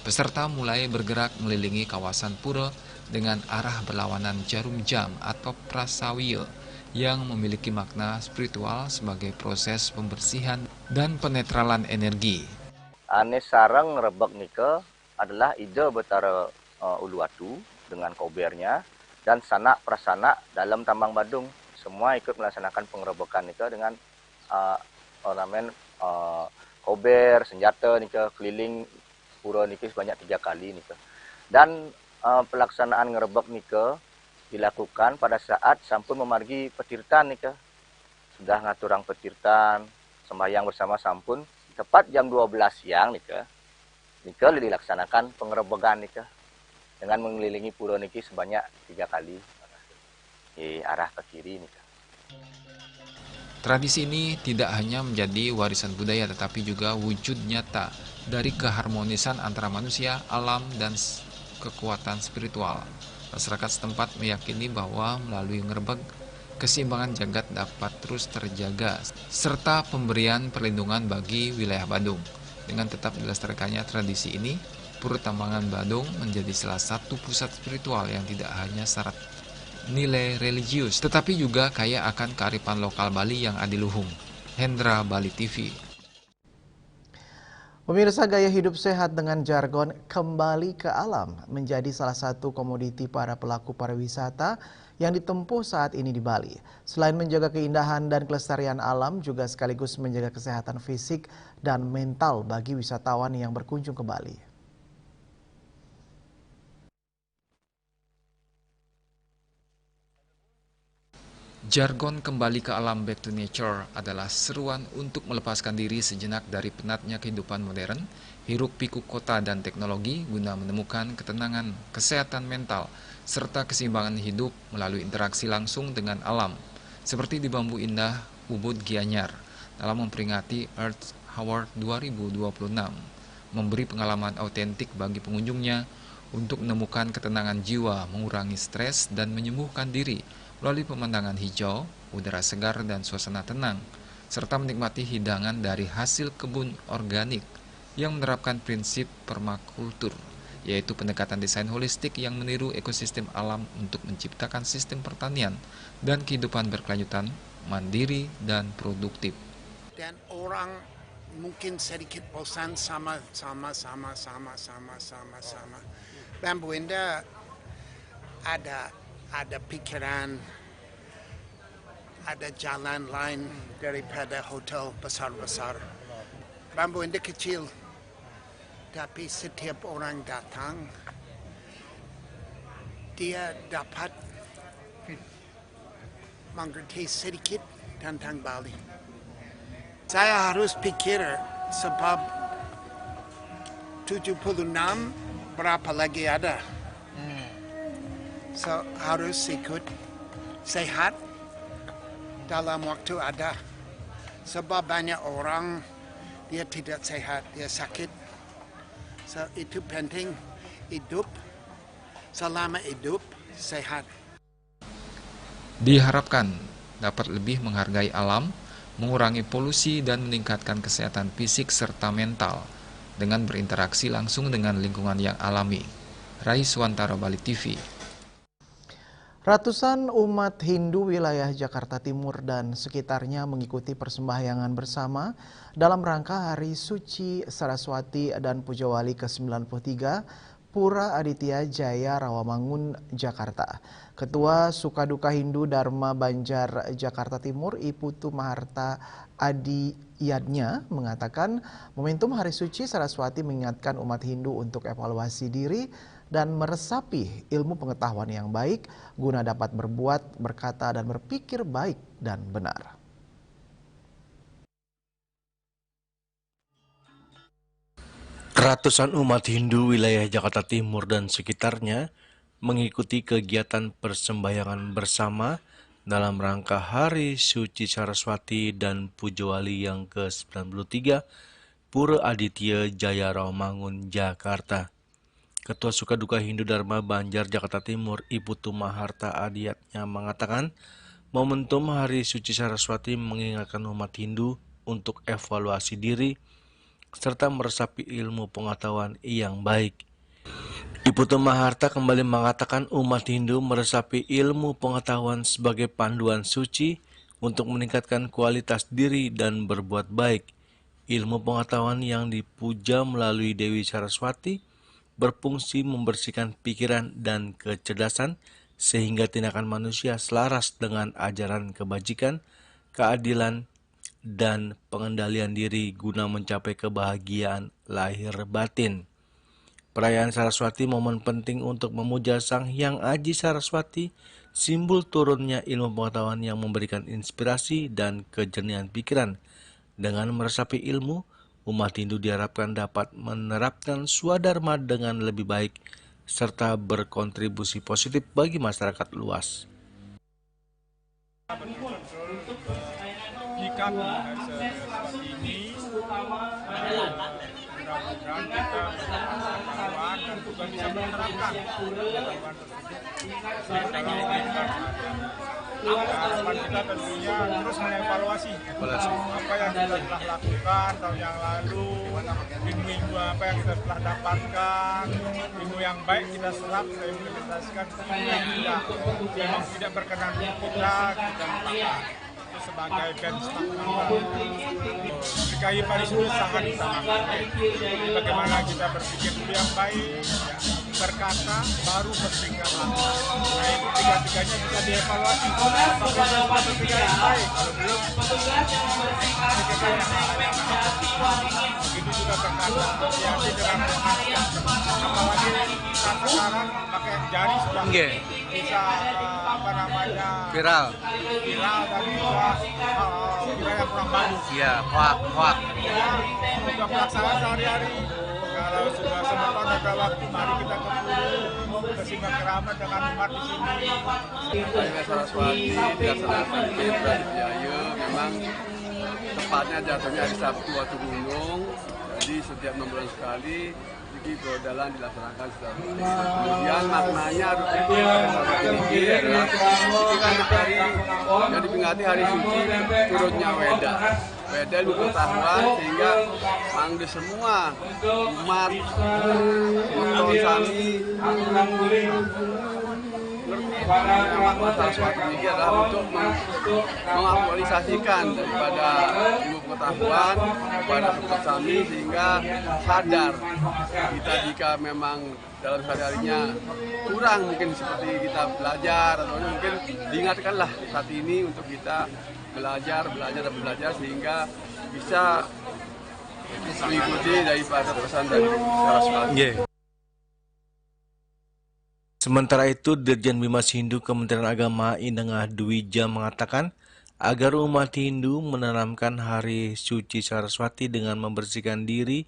Peserta mulai bergerak mengelilingi kawasan pura dengan arah berlawanan jarum jam atau prasawiya yang memiliki makna spiritual sebagai proses pembersihan dan penetralan energi. Ane sarang ngerebek nika adalah ide betara Uluwatu dengan kobernya dan sanak prasanak dalam tambang Badung. Semua ikut melaksanakan pengerebekan nika dengan ornamen kober, senjata nika keliling pura nika sebanyak 3 kali nika. Dan pelaksanaan ngerebek nika dilakukan pada saat sampun memargi petirtan nika. Sudah ngaturang petirtan, sembahyang bersama sampun, tepat jam 12 siang nika dilaksanakan pengerebekan nika dengan mengelilingi pura niki sebanyak 3 kali di arah ke kiri nika. Tradisi ini tidak hanya menjadi warisan budaya tetapi juga wujud nyata dari keharmonisan antara manusia, alam, dan kekuatan spiritual. Masyarakat setempat meyakini bahwa melalui ngerebek, keseimbangan jagat dapat terus terjaga, serta pemberian perlindungan bagi wilayah Badung. Dengan tetap dilestarikannya tradisi ini, Pura Tambangan Badung menjadi salah satu pusat spiritual yang tidak hanya syarat nilai religius, tetapi juga kaya akan kearifan lokal Bali yang adiluhung. Hendra, Bali TV. Pemirsa, gaya hidup sehat dengan jargon kembali ke alam menjadi salah satu komoditi para pelaku pariwisata yang ditempuh saat ini di Bali. Selain menjaga keindahan dan kelestarian alam, juga sekaligus menjaga kesehatan fisik dan mental bagi wisatawan yang berkunjung ke Bali. Jargon kembali ke alam, back to nature, adalah seruan untuk melepaskan diri sejenak dari penatnya kehidupan modern, hiruk pikuk kota dan teknologi guna menemukan ketenangan, kesehatan mental, serta keseimbangan hidup melalui interaksi langsung dengan alam. Seperti di Bambu Indah, Ubud, Gianyar, dalam memperingati Earth Hour 2026, memberi pengalaman autentik bagi pengunjungnya untuk menemukan ketenangan jiwa, mengurangi stres, dan menyembuhkan diri melalui pemandangan hijau, udara segar, dan suasana tenang, serta menikmati hidangan dari hasil kebun organik yang menerapkan prinsip permakultur, yaitu pendekatan desain holistik yang meniru ekosistem alam untuk menciptakan sistem pertanian dan kehidupan berkelanjutan, mandiri, dan produktif. Dan orang mungkin sedikit bosan sama. Bambu Indah ada pikiran, ada jalan lain daripada hotel besar-besar. Bambu Indah kecil, tapi setiap orang datang, dia dapat mengerti sedikit tentang Bali. Saya harus pikir sebab 76 berapa lagi ada. So, harus ikut sehat dalam waktu ada. Sebab banyak orang dia tidak sehat, dia sakit. So, itu penting hidup, selama hidup sehat. Diharapkan dapat lebih menghargai alam, mengurangi polusi, dan meningkatkan kesehatan fisik serta mental dengan berinteraksi langsung dengan lingkungan yang alami. Rai Swantara, Bali TV. Ratusan umat Hindu wilayah Jakarta Timur dan sekitarnya mengikuti persembahyangan bersama dalam rangka Hari Suci Saraswati dan Puja Wali ke-93 Pura Aditya Jaya Rawamangun, Jakarta. Ketua Sukaduka Hindu Dharma Banjar Jakarta Timur, Iputu Maharta Adiyadnya mengatakan momentum Hari Suci Saraswati mengingatkan umat Hindu untuk evaluasi diri dan meresapi ilmu pengetahuan yang baik guna dapat berbuat, berkata, dan berpikir baik dan benar. Ratusan umat Hindu wilayah Jakarta Timur dan sekitarnya mengikuti kegiatan persembahyangan bersama dalam rangka Hari Suci Saraswati dan Puja Wali yang ke-93 Pura Aditya Jaya Rawamangun, Jakarta. Ketua Sukaduka Hindu Dharma Banjar, Jakarta Timur, Ibu Tumaharta Adiatnya mengatakan, momentum Hari Suci Saraswati mengingatkan umat Hindu untuk evaluasi diri serta meresapi ilmu pengetahuan yang baik. Ibu Tumaharta kembali mengatakan umat Hindu meresapi ilmu pengetahuan sebagai panduan suci untuk meningkatkan kualitas diri dan berbuat baik. Ilmu pengetahuan yang dipuja melalui Dewi Saraswati berfungsi membersihkan pikiran dan kecerdasan sehingga tindakan manusia selaras dengan ajaran kebajikan, keadilan, dan pengendalian diri guna mencapai kebahagiaan lahir batin. Perayaan Saraswati momen penting untuk memuja Sang Hyang Aji Saraswati, simbol turunnya ilmu pengetahuan yang memberikan inspirasi dan kejernihan pikiran. Dengan meresapi ilmu, umat Hindu diharapkan dapat menerapkan swadharma dengan lebih baik serta berkontribusi positif bagi masyarakat luas. Jika ini mudah-mudahan kita pengetahuan dan juga bisa menerapkan pengetahuan tersebut. Harapan kita tentunya terus mengevaluasi apa yang kita telah lakukan tahun yang lalu, ilmu apa yang kita telah dapatkan, ilmu yang baik kita serap, kita implementasikan, ilmu yang memang tidak berkenan kita lupakan. Itu sebagai benchmark GKI Paris itu sangat utama. Bagaimana kita berpikir dulu yang baik, berkata baru berpikir lagi. Nah itu tiga-tiganya bisa dievaluasi. Apakah kita berpikir yang baik? Kalau belum, pikirkan yang lain. Begitu juga berkata hati-hati dengan apalagi saat sekarang pakai jari sudah bisa viral dan juga yang kurang bagus. Iya, hoak. Sudah pelaksanaan sehari-hari. Kalau sudah sempat ada waktu, mari kita kumpul bersimak keramat dengan umat di sini. Hari Saraswati dilaksanakan di Brawijaya, memang tepatnya jatuhnya hari Sabtu waktu gunung. Jadi setiap 6 bulan sekali di Godalan dilaksanakan secara rutin. Kemudian maknanya tinggi adalah ini kan hari yang diperingati hari suci turunnya Weda. Weda ilmu pengetahuan sehingga mangde semua umat Mekon Sami makna Saraswati ini adalah untuk mengaktualisasikan daripada ilmu pengetahuan kepada Mekon Sami sehingga sadar kita jika memang dalam sehari-harinya kurang mungkin seperti kita belajar atau mungkin diingatkanlah saat ini untuk kita belajar sehingga bisa mengikuti daripada pesan dari Saraswati. Sementara itu, Dirjen Bimas Hindu Kementerian Agama Indengah Dwija mengatakan agar umat Hindu menanamkan Hari Suci Saraswati dengan membersihkan diri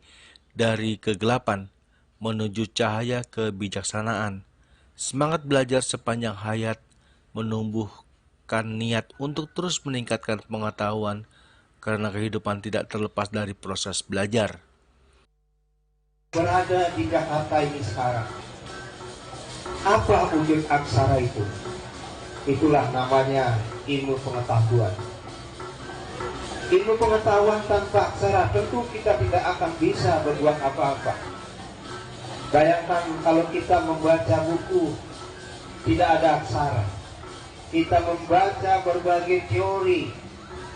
dari kegelapan menuju cahaya kebijaksanaan. Semangat belajar sepanjang hayat menumbuhkan niat untuk terus meningkatkan pengetahuan karena kehidupan tidak terlepas dari proses belajar. Berada di Jakarta ini sekarang, apa wujud aksara itu? Itulah namanya ilmu pengetahuan. Ilmu pengetahuan tanpa aksara tentu kita tidak akan bisa berbuat apa-apa. Bayangkan kalau kita membaca buku tidak ada aksara. Kita membaca berbagai teori,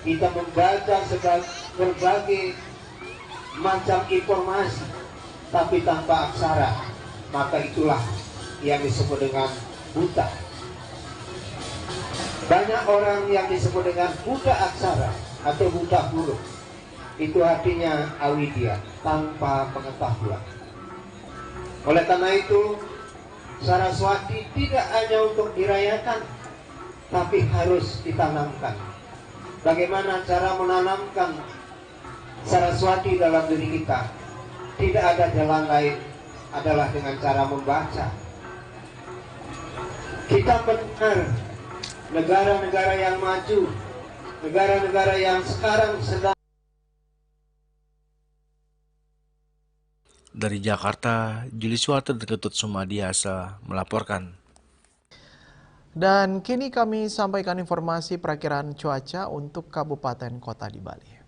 kita membaca berbagai macam informasi, tapi tanpa aksara, maka itulah yang disebut dengan buta. Banyak orang yang disebut dengan buta aksara atau buta huruf. Itu artinya awidya, tanpa pengetahuan. Oleh karena itu, Saraswati tidak hanya untuk dirayakan, tapi harus ditanamkan. Bagaimana cara menanamkan Saraswati dalam diri kita? Tidak ada jalan lain, adalah dengan cara membaca. Kita benar negara-negara yang maju, negara-negara yang sekarang sedang Dari Jakarta, Juli Suwarto dan Ketut Sumadiasa melaporkan. Dan kini kami sampaikan informasi perakiraan cuaca untuk kabupaten kota di Bali.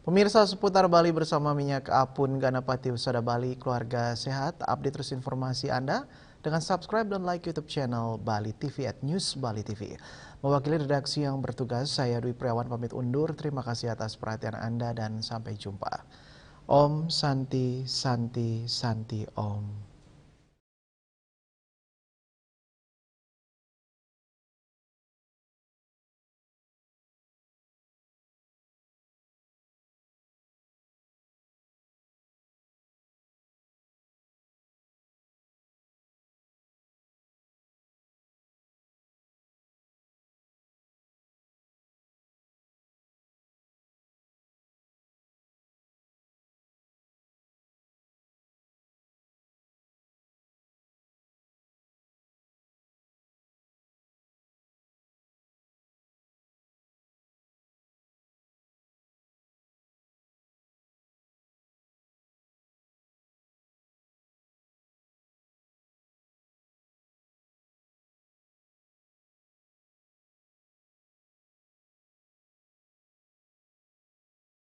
Pemirsa seputar Bali bersama Minyak Apun Ganapati Usada Bali, keluarga sehat. Update terus informasi Anda dengan subscribe dan like YouTube channel Bali TV @News Bali TV. Mewakili redaksi yang bertugas, saya Dwi Priawan pamit undur. Terima kasih atas perhatian Anda dan sampai jumpa. Om Santi Santi Santi Om.